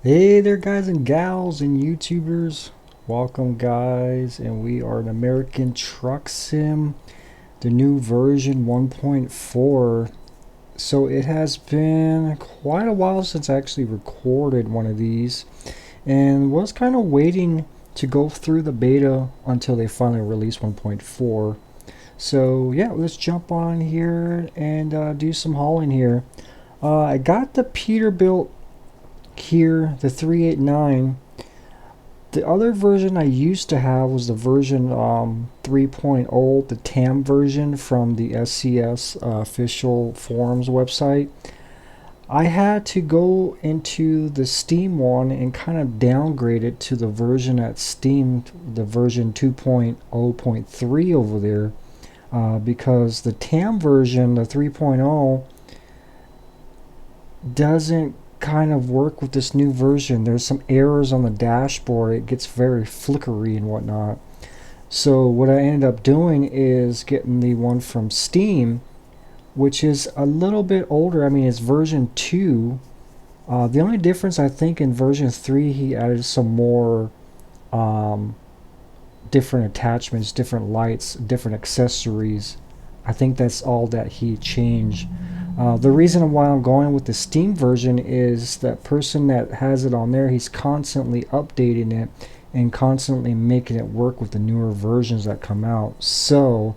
Hey there, guys and gals and YouTubers. Welcome, guys, and we are an American Truck Sim, the new version 1.4. So it has been quite a while since I actually recorded one of these, and was kind of waiting to go through the beta until they finally released 1.4. So yeah, let's jump on here and do some hauling here. I got the Peterbilt here, the 389. The other version I used to have was the version 3.0, the TAM version from the SCS official forums website. I had to go into the Steam one and kind of downgrade it to the version at Steam, the version 2.0.3 over there, because the TAM version, the 3.0, doesn't kind of work with this new version. There's some errors on the dashboard. It gets very flickery and whatnot. So what I ended up doing is getting the one from Steam, which is a little bit older. I mean, it's version 2. The only difference, I think, in version 3, he added some more um, different attachments, different lights, different accessories. I think that's all that he changed. The reason why I'm going with the Steam version is that person that has it on there, he's constantly updating it and constantly making it work with the newer versions that come out. So,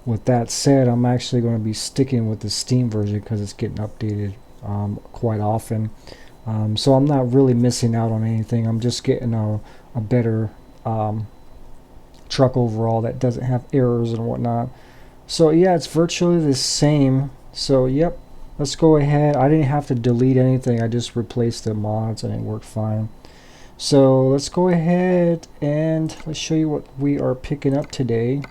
with that said, I'm actually going to be sticking with the Steam version because it's getting updated quite often. So I'm not really missing out on anything. I'm just getting a better truck overall that doesn't have errors and whatnot. So yeah, it's virtually the same. So yep, let's go ahead. I didn't have to delete anything. I just replaced the mods and it worked fine. So let's go ahead and let's show you what we are picking up today.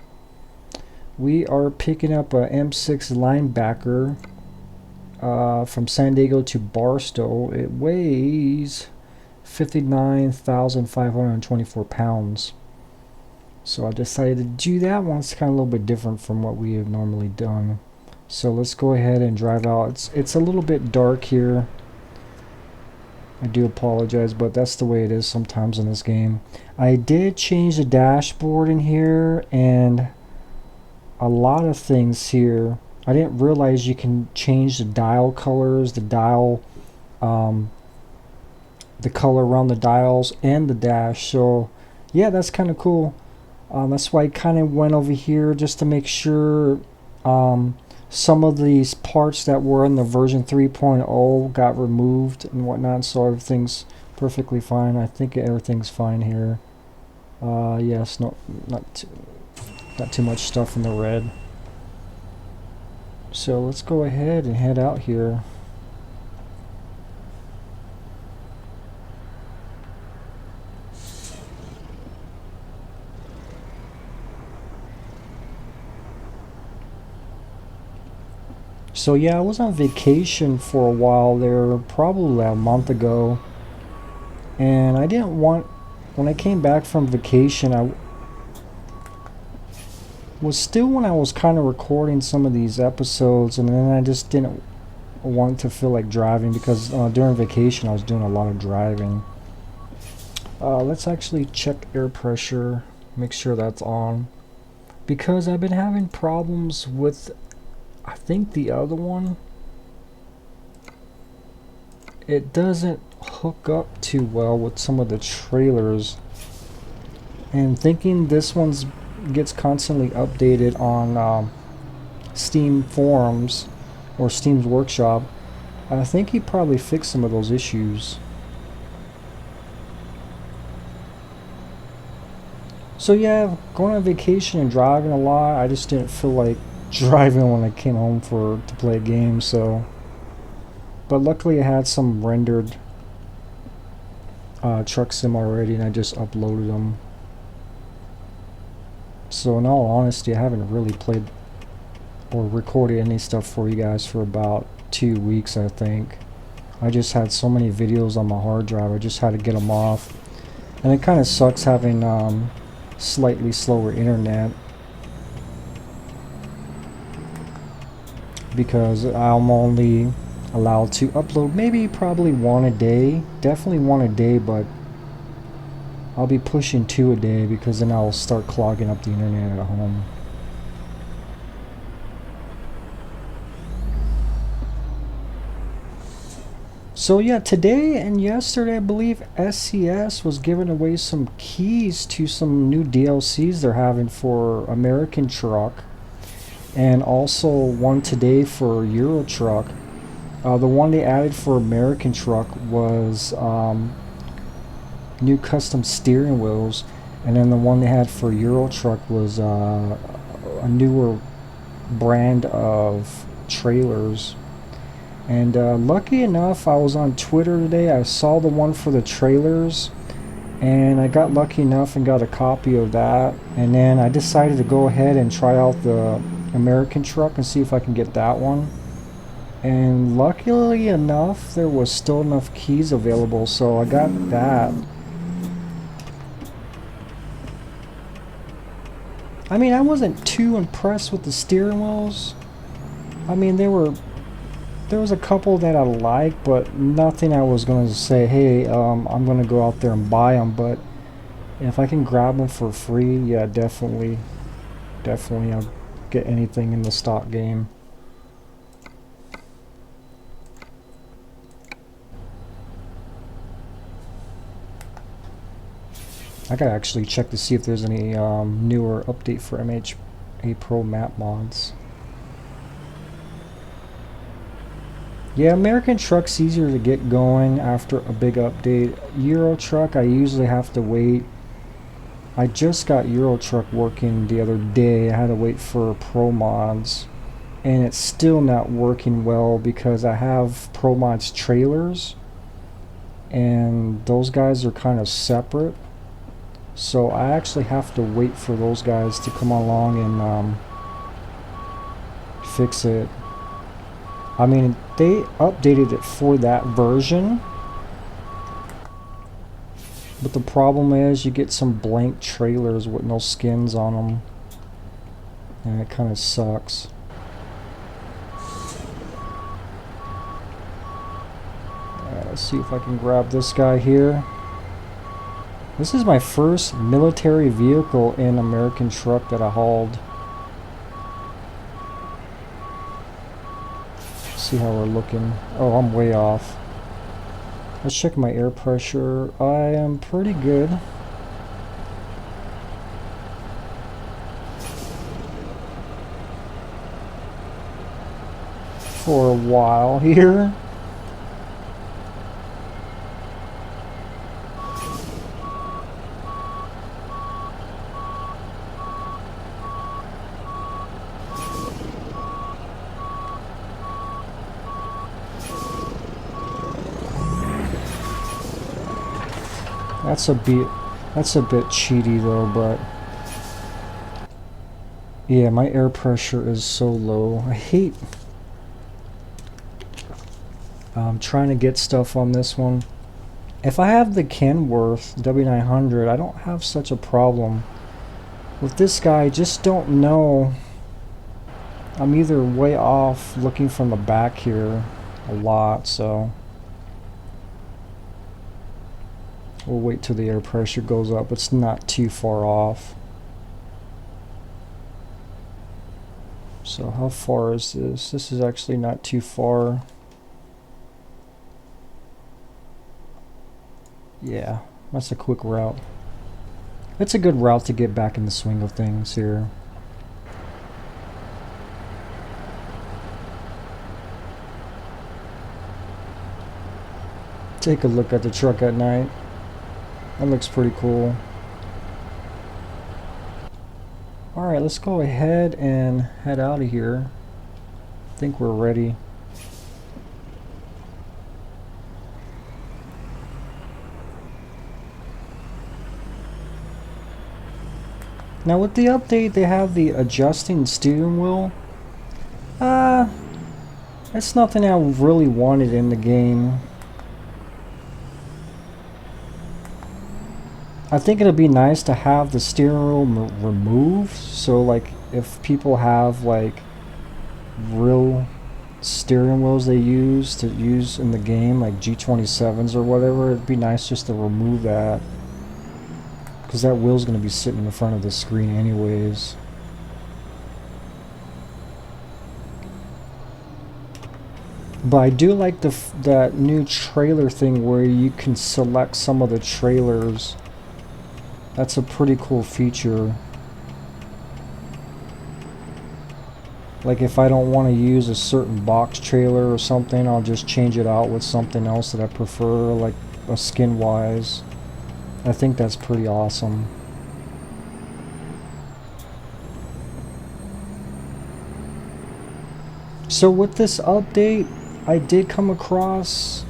We are picking up a M6 Linebacker from San Diego to Barstow. It weighs 59,524 pounds. So I decided to do that one. It's kind of a little bit different from what we have normally done. So let's go ahead and drive out. It's a little bit dark here. I do apologize, but that's the way it is sometimes in this game. I did change the dashboard in here and a lot of things here. I didn't realize you can change the dial colors, the dial, the color around the dials and the dash. So yeah, that's kind of cool. That's why I kind of went over here just to make sure some of these parts that were in the version 3.0 got removed and whatnot, so everything's perfectly fine. I think everything's fine here. Yes, no, not too much stuff in the red. So let's go ahead and head out here. So yeah, I was on vacation for a while there, probably a month ago, and I didn't want, when I came back from vacation, I was still when I was kind of recording some of these episodes, and then I just didn't want to feel like driving because during vacation I was doing a lot of driving. Let's actually check air pressure, make sure that's on, because I've been having problems with, I think the other one, it doesn't hook up too well with some of the trailers, and thinking this one's gets constantly updated on Steam forums or Steam's workshop. I think he probably fixed some of those issues. So yeah, going on vacation and driving a lot, I just didn't feel like driving when I came home to play a game. So, but luckily I had some rendered truck sim already, and I just uploaded them. So in all honesty, I haven't really played or recorded any stuff for you guys for about 2 weeks, I think. I just had so many videos on my hard drive, I just had to get them off. And it kind of sucks having slightly slower internet, because allowed to upload maybe probably one a day. Definitely one a day, but I'll be pushing 2 a day because then I'll start clogging up the internet at home. So yeah, today and yesterday I believe ASUS was giving away some keys to some new DLCs they're having for American Truck, and also one today for Euro Truck. The one they added for American Truck was new custom steering wheels, and then the one they had for Euro Truck was a newer brand of trailers. And lucky enough, I was on Twitter today. I saw the one for the trailers, and I got lucky enough and got a copy of that. And then I decided to go ahead and try out the American Truck and see if I can get that one. And luckily enough, there was still enough keys available, so I got that. I mean, I wasn't too impressed with the steering wheels. I mean, there was a couple that I liked, but nothing I was going to say, hey, I'm going to go out there and buy them. But if I can grab them for free, yeah, definitely I'll get anything in the stock game. I gotta actually check to see if there's any newer update for MHA Pro map mods. Yeah, American Truck's easier to get going after a big update. Euro Truck, I usually have to wait. I just got Euro Truck working the other day. I had to wait for Pro mods, and it's still not working well because I have Pro mods trailers, and those guys are kind of separate. So I actually have to wait for those guys to come along and fix it. I mean, they updated it for that version, but the problem is you get some blank trailers with no skins on them, and it kind of sucks. Let's see if I can grab this guy here. This is my first military vehicle in American Truck that I hauled. See how we're looking. Oh, I'm way off. Let's check my air pressure. I am pretty good. For a while here. That's a bit cheaty though, but yeah, my air pressure is so low. I hate trying to get stuff on this one. If I have the Kenworth W900, I don't have such a problem. With this guy, I just don't know. I'm either way off looking from the back here a lot, so we'll wait till the air pressure goes up. It's not too far off. So how far is this? This is actually not too far. Yeah, that's a quick route. It's a good route to get back in the swing of things here. Take a look at the truck at night. That looks pretty cool. Alright, let's go ahead and head out of here. I think we're ready. Now with the update, they have the adjusting steering wheel. It's nothing I really wanted in the game. I think it'd be nice to have the steering wheel removed, so like if people have like real steering wheels they use in the game, like G27s or whatever. It'd be nice just to remove that, because that wheel's going to be sitting in front of the screen anyways. But I do like that new trailer thing where you can select some of the trailers. That's a pretty cool feature. Like if I don't want to use a certain box trailer or something, I'll just change it out with something else that I prefer, like a skin wise. I think that's pretty awesome. So with this update, I did come across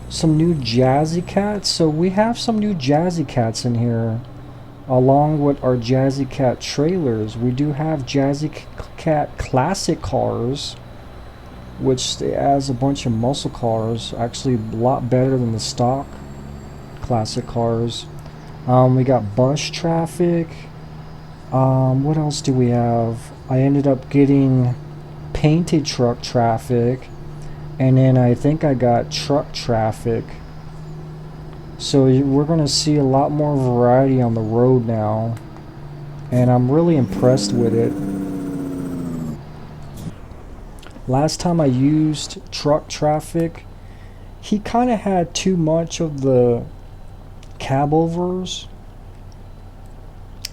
some new Jazzy Cats. So we have some new Jazzy Cats in here, along with our Jazzy Cat trailers. We do have Jazzy Cat classic cars, which adds a bunch of muscle cars, actually a lot better than the stock classic cars. We got bus traffic. What else do we have? I ended up getting painted truck traffic, and then I think I got truck traffic. So we're gonna see a lot more variety on the road now, and I'm really impressed with it. Last time I used truck traffic, he kind of had too much of the cab overs,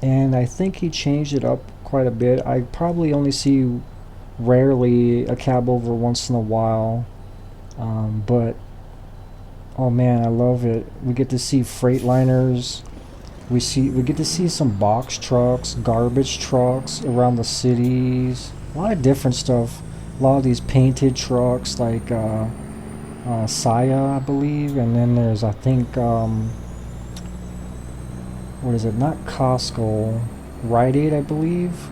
and I think he changed it up quite a bit. I probably only see rarely a cab over once in a while, but oh man, I love it. We get to see Freightliners. We get to see some box trucks, garbage trucks around the cities. A lot of different stuff. A lot of these painted trucks, like Saya, I believe, and then there's, I think, what is it? Not Costco, Rite Aid, I believe.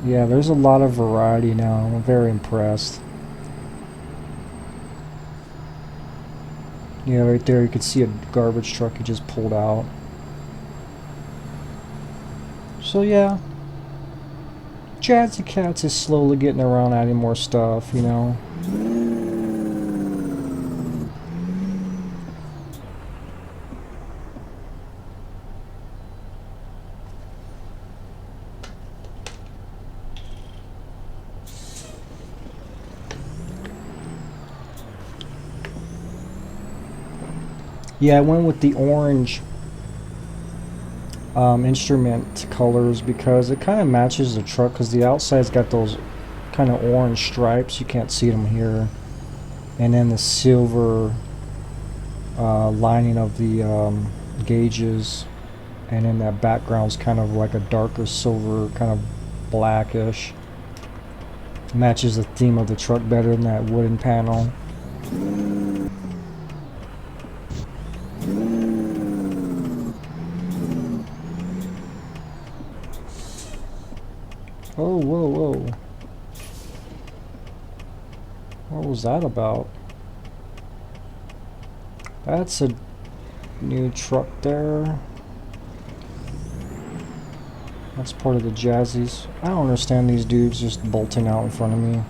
Yeah, there's a lot of variety now. I'm very impressed. Yeah, right there you can see a garbage truck he just pulled out. So yeah, Jazzy Cats is slowly getting around, adding more stuff, you know. Yeah, I went with the orange instrument colors because it kind of matches the truck, because the outside's got those kind of orange stripes. You can't see them here. And then the silver lining of the gauges. And then that background's kind of like a darker silver, kind of blackish. Matches the theme of the truck better than that wooden panel. Oh, whoa, whoa. What was that about? That's a new truck there. That's part of the Jazzies. I don't understand these dudes just bolting out in front of me.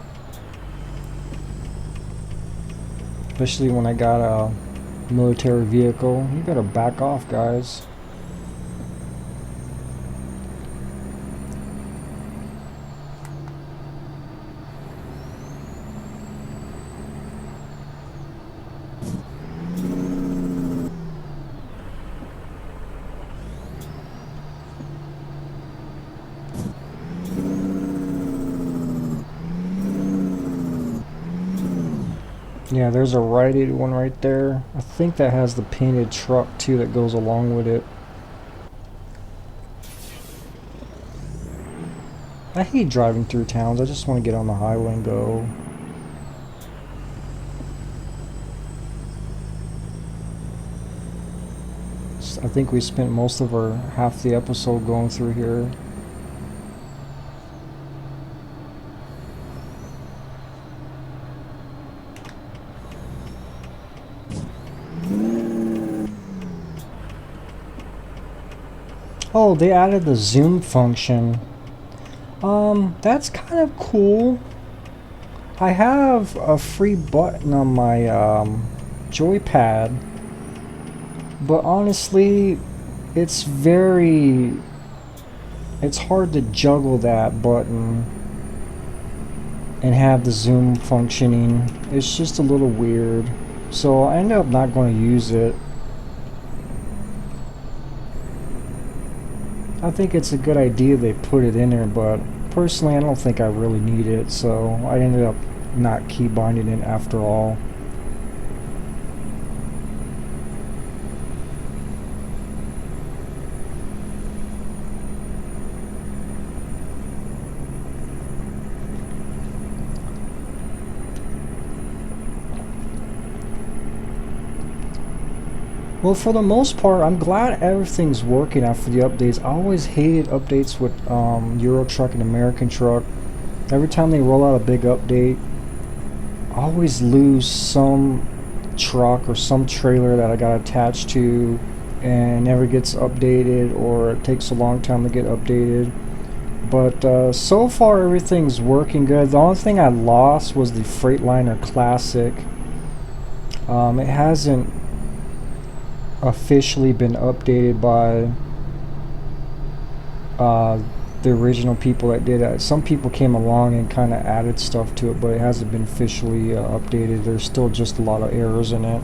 Especially when I got a military vehicle. You better back off, guys. Yeah, there's a Rite Aid one right there. I think that has the painted truck too that goes along with it. I hate driving through towns. I just want to get on the highway and go. I think we spent most of our half the episode going through here. Oh, they added the zoom function. That's kind of cool. I have a free button on my joypad, but honestly, it's it's hard to juggle that button and have the zoom functioning. It's just a little weird. So I ended up not going to use it. I think it's a good idea they put it in there, but personally I don't think I really need it, so I ended up not key binding it after all. Well, for the most part, I'm glad everything's working after the updates. I always hated updates with Euro Truck and American Truck. Every time they roll out a big update, I always lose some truck or some trailer that I got attached to and never gets updated, or it takes a long time to get updated. But so far everything's working good. The only thing I lost was the Freightliner Classic. It hasn't officially been updated by the original people that did it. Some people came along and kind of added stuff to it, but it hasn't been officially updated. There's still just a lot of errors in it,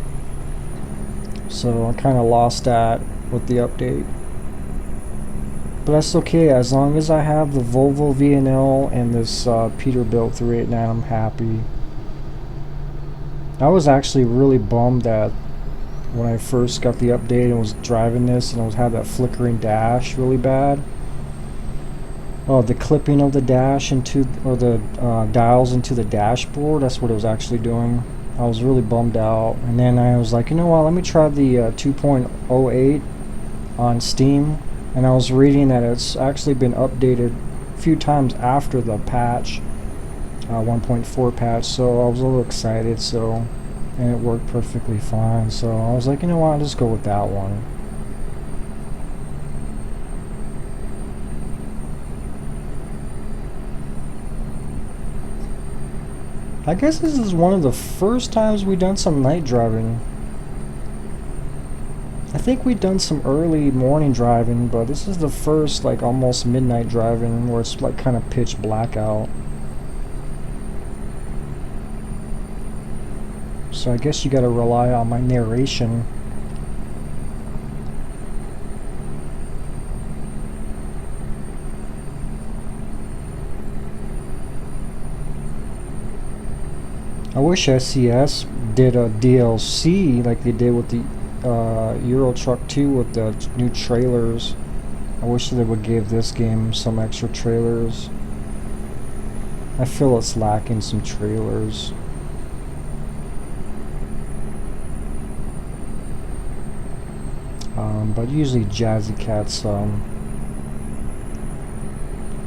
so I kind of lost that with the update. But that's okay, as long as I have the Volvo VNL and this Peterbilt 389, I'm happy. I was actually really bummed that when I first got the update and was driving this and had that flickering dash really bad. Oh, the clipping of the dash into, or the dials into the dashboard, that's what it was actually doing. I was really bummed out, and then I was like, you know what, let me try the 2.08 on Steam, and I was reading that it's actually been updated a few times after the patch, 1.4 patch, so I was a little excited, so, and it worked perfectly fine, so I was like, you know what, I'll just go with that one. I guess this is one of the first times we've done some night driving. I think we've done some early morning driving, but this is the first like almost midnight driving where it's like kind of pitch black out. So I guess you gotta rely on my narration. I wish SES did a DLC like they did with the Euro Truck 2 with the new trailers. I wish they would give this game some extra trailers. I feel it's lacking some trailers. But usually Jazzy Cats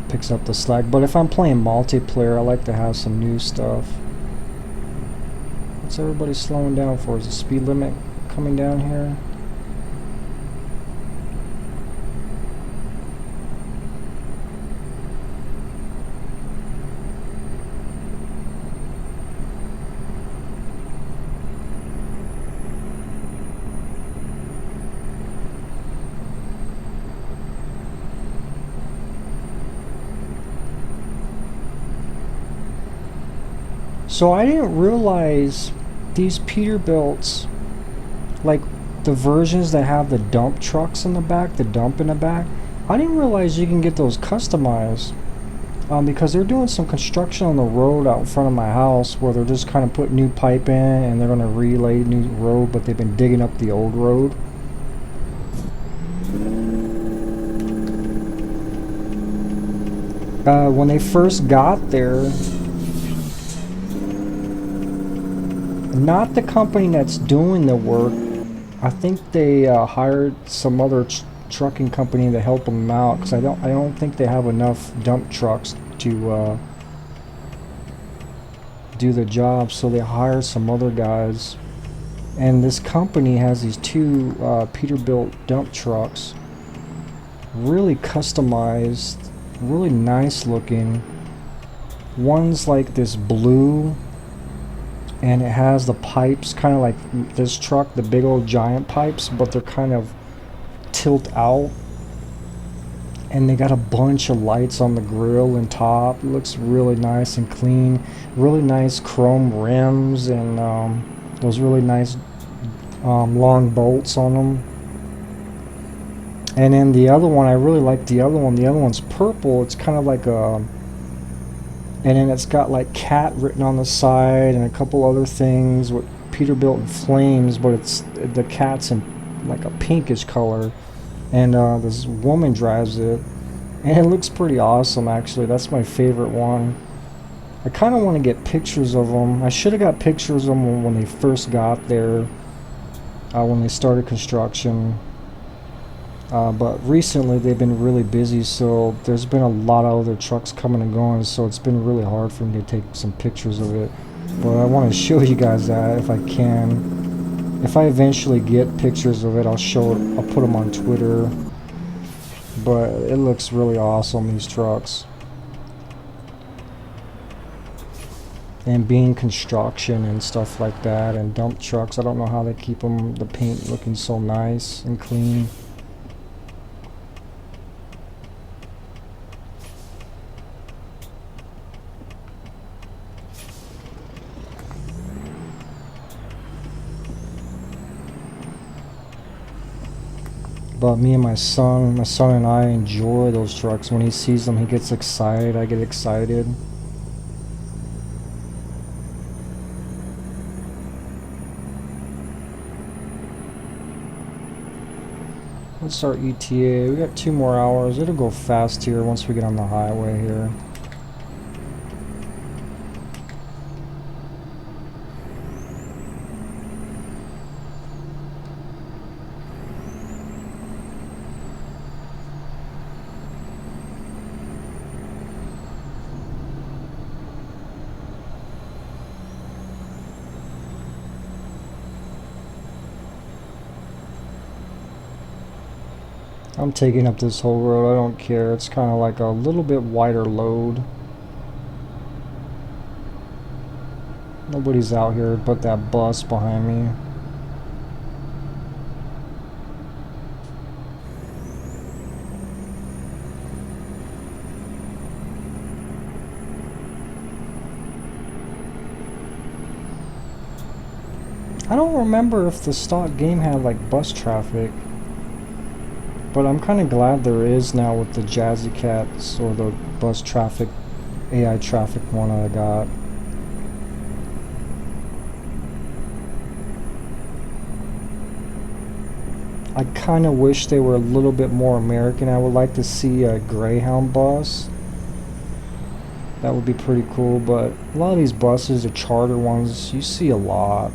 picks up the slack. But if I'm playing multiplayer, I like to have some new stuff. What's everybody slowing down for? Is the speed limit coming down here? So I didn't realize these Peterbilts, like the versions that have the dump trucks in the back, the dump in the back, I didn't realize you can get those customized. Because they're doing some construction on the road out in front of my house where they're just kind of putting new pipe in and they're going to relay new road, but they've been digging up the old road. When they first got there, not the company that's doing the work, I think they hired some other trucking company to help them out, because I don't think they have enough dump trucks to do the job, so they hired some other guys. And this company has these two Peterbilt dump trucks, really customized, Really nice looking. One's like this blue, and it has the pipes kind of like this truck, the big old giant pipes, but they're kind of tilt out. And they got a bunch of lights on the grill and top. It looks really nice and clean. Really nice chrome rims and those really nice long bolts on them. And then the other one, I really like the other one. The other one's purple. It's kind of like a, and then it's got like cat written on the side and a couple other things with Peterbilt and flames, but it's the cat's in like a pinkish color. And this woman drives it, and it looks pretty awesome. Actually, that's my favorite one. I kind of want to get pictures of them. I should have got pictures of them when they first got there, when they started construction. But recently they've been really busy, so there's been a lot of other trucks coming and going, so it's been really hard for me to take some pictures of it. But I want to show you guys that if I can. If I eventually get pictures of it, I'll put them on Twitter. But it looks really awesome, these trucks. And being construction and stuff like that, and dump trucks, I don't know how they keep them, the paint looking so nice and clean. But me and my son and I enjoy those trucks. When he sees them, he gets excited. I get excited. What's our ETA? We got 2 more hours. It'll go fast here once we get on the highway here. I'm taking up this whole road, I don't care. It's kind of like a little bit wider load. Nobody's out here but that bus behind me. I don't remember if the stock game had like bus traffic. But I'm kind of glad there is now with the Jazzy Cats or the bus traffic, AI traffic one I got. I kind of wish they were a little bit more American. I would like to see a Greyhound bus. That would be pretty cool, but a lot of these buses, the charter ones, you see a lot.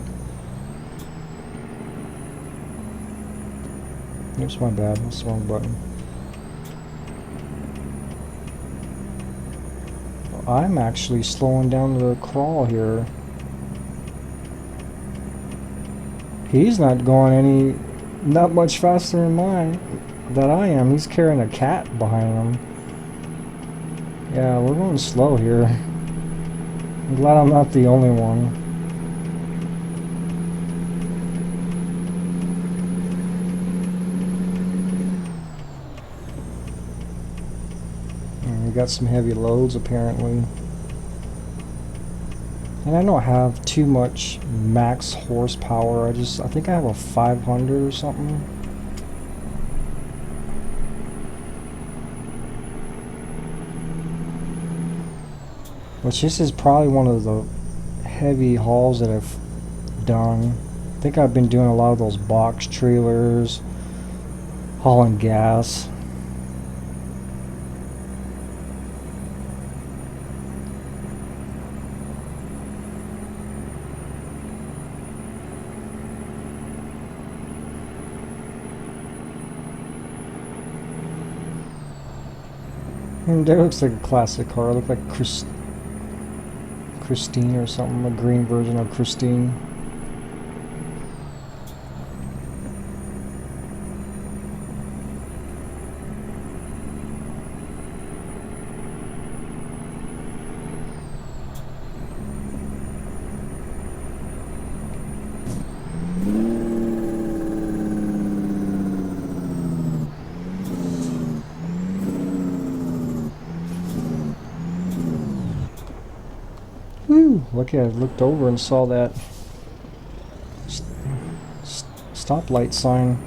Oops, my bad. That's the wrong button. I'm actually slowing down the crawl here. He's not going not much faster than mine, that I am. He's carrying a cat behind him. Yeah, we're going slow here. I'm glad I'm not the only one. Got some heavy loads apparently, and I don't have too much max horsepower. I think I have a 500 or something. Which this is probably one of the heavy hauls that I've done. I think I've been doing a lot of those box trailers, hauling gas. That looks like a classic car. It looked like Christine or something, a green version of Christine. Whew, lucky I looked over and saw that stoplight sign.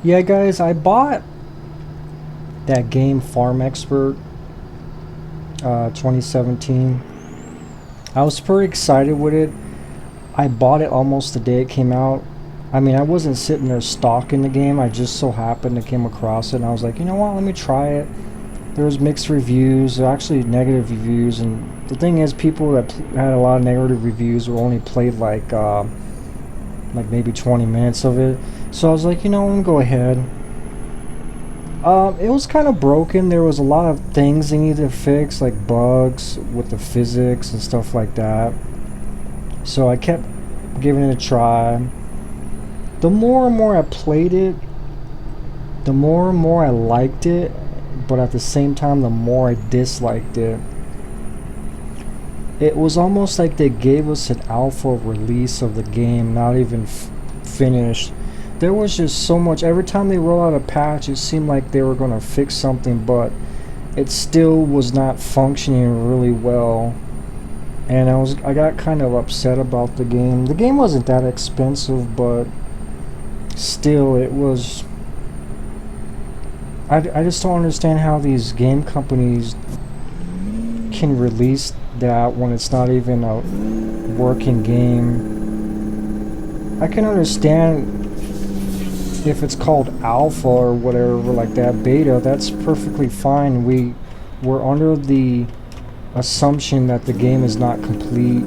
Yeah, guys, I bought that game Farm Expert 2017. I was pretty excited with it. I bought it almost the day it came out. I mean, I wasn't sitting there stalking the game. I just so happened to came across it, and I was like, you know what, let me try it. There was mixed reviews, actually negative reviews, and the thing is, people that had a lot of negative reviews were only played like maybe 20 minutes of it. So I was like, you know, let me go ahead. It was kind of broken. There was a lot of things they needed to fix, like bugs with the physics and stuff like that. So I kept giving it a try. The more and more I played it, the more and more I liked it, but at the same time, the more I disliked it. It was almost like they gave us an alpha release of the game, not even finished. There was just so much. Every time they roll out a patch, it seemed like they were going to fix something, but it still was not functioning really well. And I got kind of upset about the game. The game wasn't that expensive, but still, it was. I just don't understand how these game companies can release that when it's not even a working game. I can understand if it's called alpha or whatever like that, beta, that's perfectly fine. We're under the assumption that the game is not complete.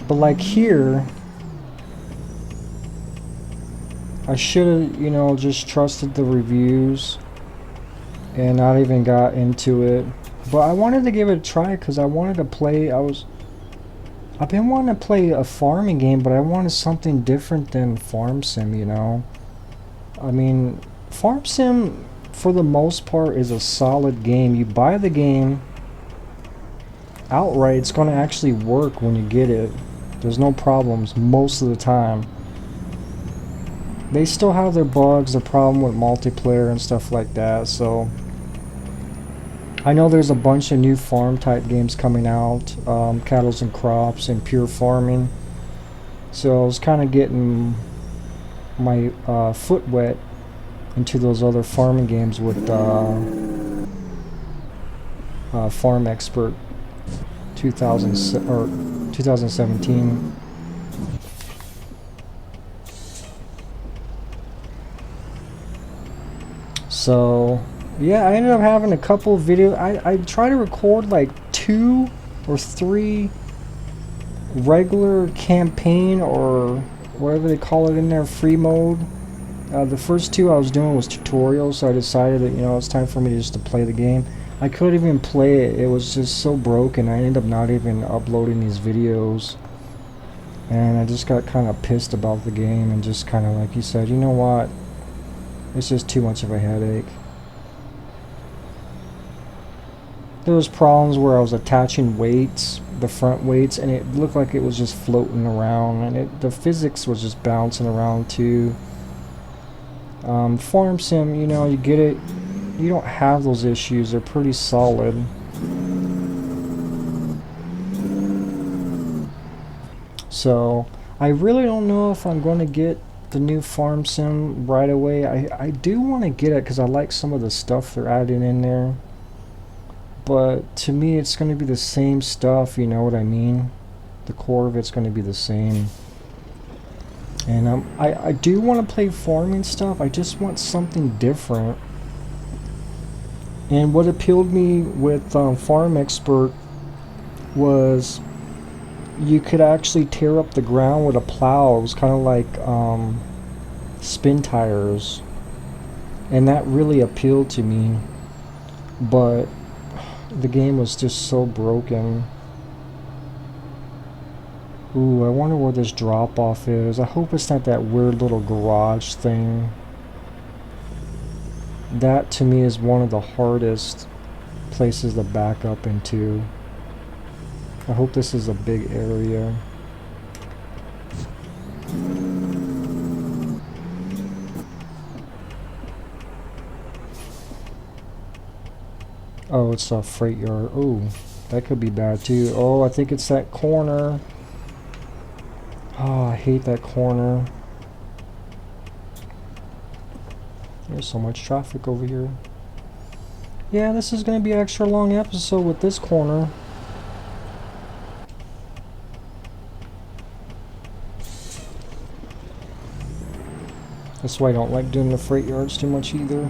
But like here, I should have, you know, just trusted the reviews and not even got into it. But I wanted to give it a try because I wanted to play. I've been wanting to play a farming game, but I wanted something different than Farm Sim, you know. I mean, Farm Sim, for the most part, is a solid game. You buy the game outright, it's going to actually work when you get it. There's no problems most of the time. They still have their bugs, the problem with multiplayer and stuff like that, so I know there's a bunch of new farm type games coming out, Cattle and Crops and Pure Farming. So I was kind of getting my foot wet into those other farming games with Farm Expert 2017. So yeah, I ended up having a couple of videos. I try to record like 2 or 3 regular campaign or whatever they call it in there, free mode. The first 2 I was doing was tutorials, so I decided that, you know, it's time for me just to play the game. I couldn't even play it. It was just so broken. I ended up not even uploading these videos. And I just got kind of pissed about the game and just kind of, like you said, you know what? It's just too much of a headache. There was problems where I was attaching weights, the front weights, and it looked like it was just floating around, and the physics was just bouncing around too. Farm Sim, you know, you get it, you don't have those issues. They're pretty solid. So I really don't know if I'm going to get the new Farm Sim right away. I do want to get it because I like some of the stuff they're adding in there. But to me, it's going to be the same stuff, you know what I mean? The core of it's going to be the same. And I do want to play farming stuff. I just want something different. And what appealed me with Farm Expert was you could actually tear up the ground with a plow. It was kind of like spin tires. And that really appealed to me. But the game was just so broken. Ooh, I wonder where this drop off is. I hope it's not that weird little garage thing. That to me is one of the hardest places to back up into. I hope this is a big area. Oh, it's a freight yard. Oh, that could be bad too. Oh, I think it's that corner. Oh, I hate that corner. There's so much traffic over here. Yeah, this is going to be an extra long episode with this corner. That's why I don't like doing the freight yards too much either.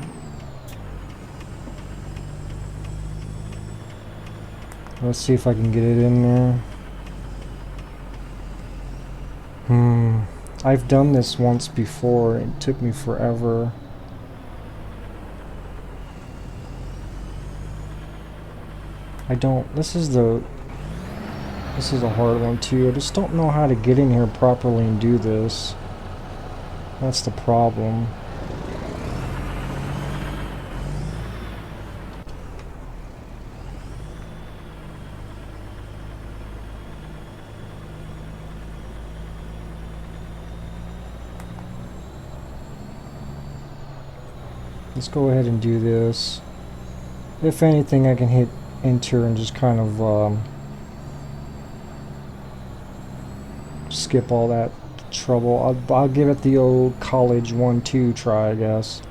Let's see if I can get it in there. I've done this once before. It took me forever. This is a hard one too. I just don't know how to get in here properly and do this. That's the problem. Let's go ahead and do this. If anything, I can hit enter and just kind of skip all that trouble. I'll give it the old college 1-2 try, I guess.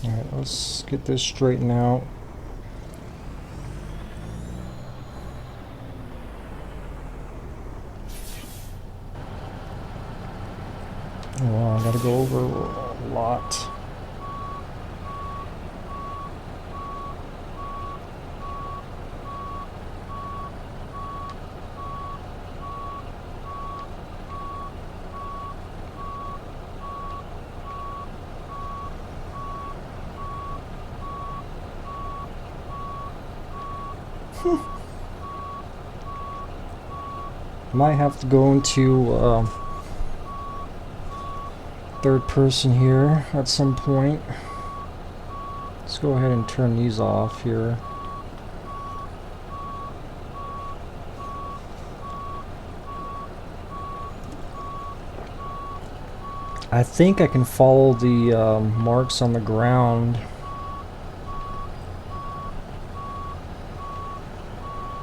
Alright, let's get this straightened out. Oh, wow, I gotta go over a lot. Might have to go into third person here at some point. Let's go ahead and turn these off here. I think I can follow the marks on the ground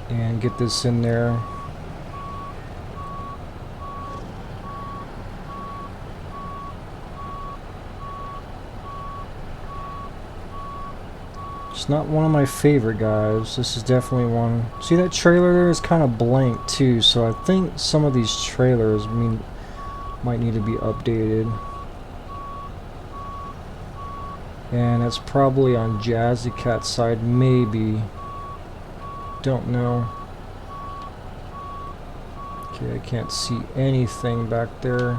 and get this in there. It's not one of my favorite guys. This is definitely one. See, that trailer there is kind of blank too, so I think some of these trailers might need to be updated. And that's probably on Jazzy Cat's side, maybe. Don't know. Okay, I can't see anything back there.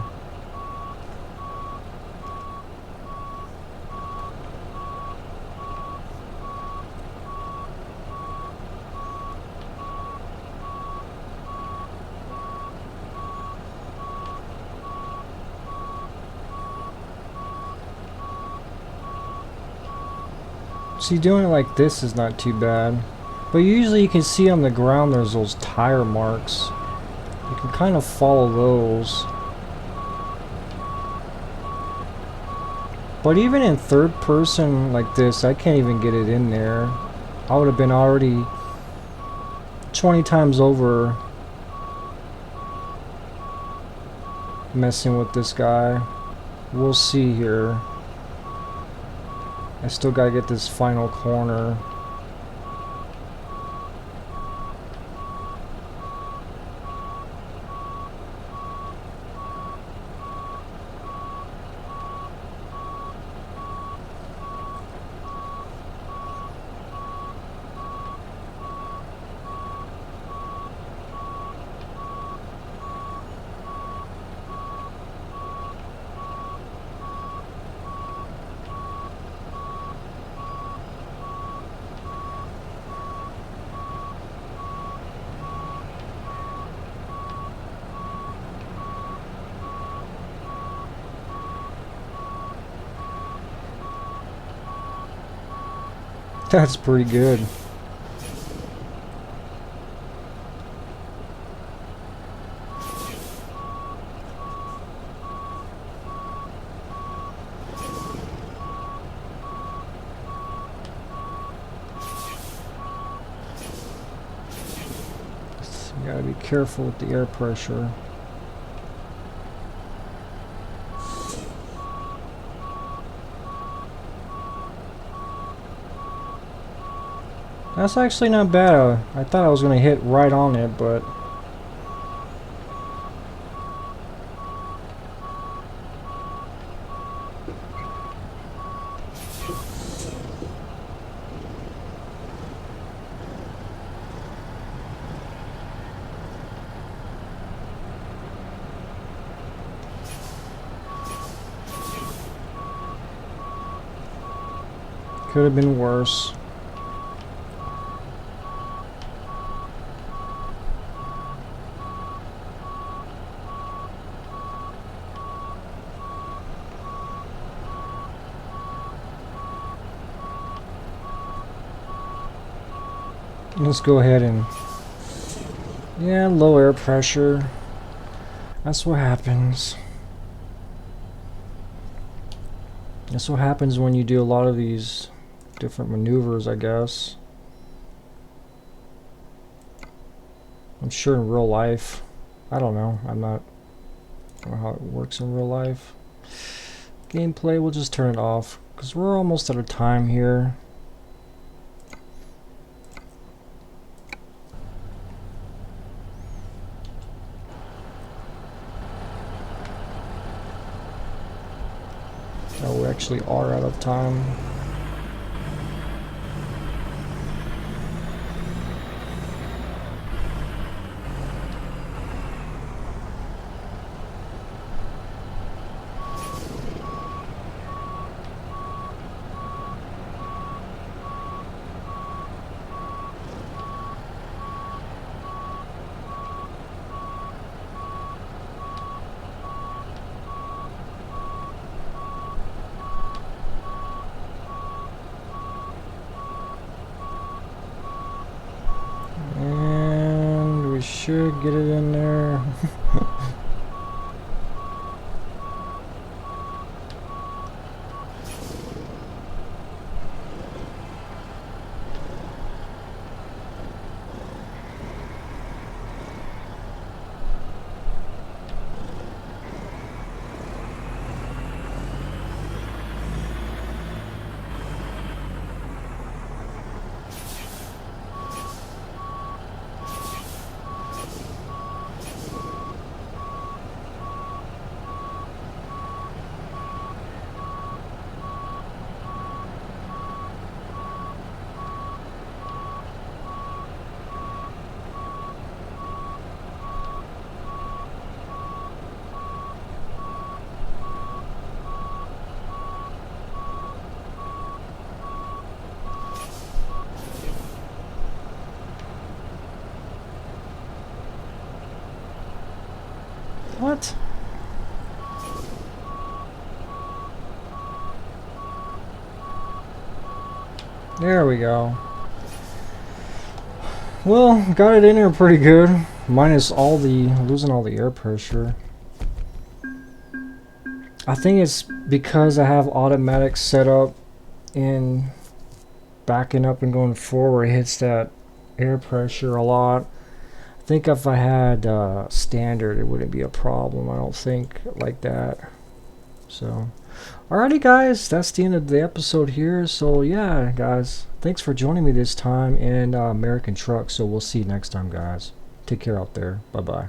See, doing it like this is not too bad. But usually you can see on the ground there's those tire marks. You can kind of follow those. But even in third person like this, I can't even get it in there. I would have been already 20 times over messing with this guy. We'll see here. I still gotta get this final corner. That's pretty good. You gotta be careful with the air pressure. That's actually not bad. I thought I was gonna hit right on it, but could have been worse. Let's go ahead and, yeah, low air pressure. That's what happens. That's what happens when you do a lot of these different maneuvers, I guess. I'm sure in real life, I don't know. I don't know how it works in real life. Gameplay, we'll just turn it off because we're almost out of time here. Oh, we actually are out of time. Should get it in there. What? There we go. Well, got it in there pretty good. Minus all the losing all the air pressure. I think it's because I have automatic set up and backing up and going forward hits that air pressure a lot. I think if I had standard, it wouldn't be a problem. I don't think like that. So, alrighty guys, that's the end of the episode here. So yeah, guys, thanks for joining me this time in American Truck. So we'll see you next time, guys. Take care out there. Bye bye.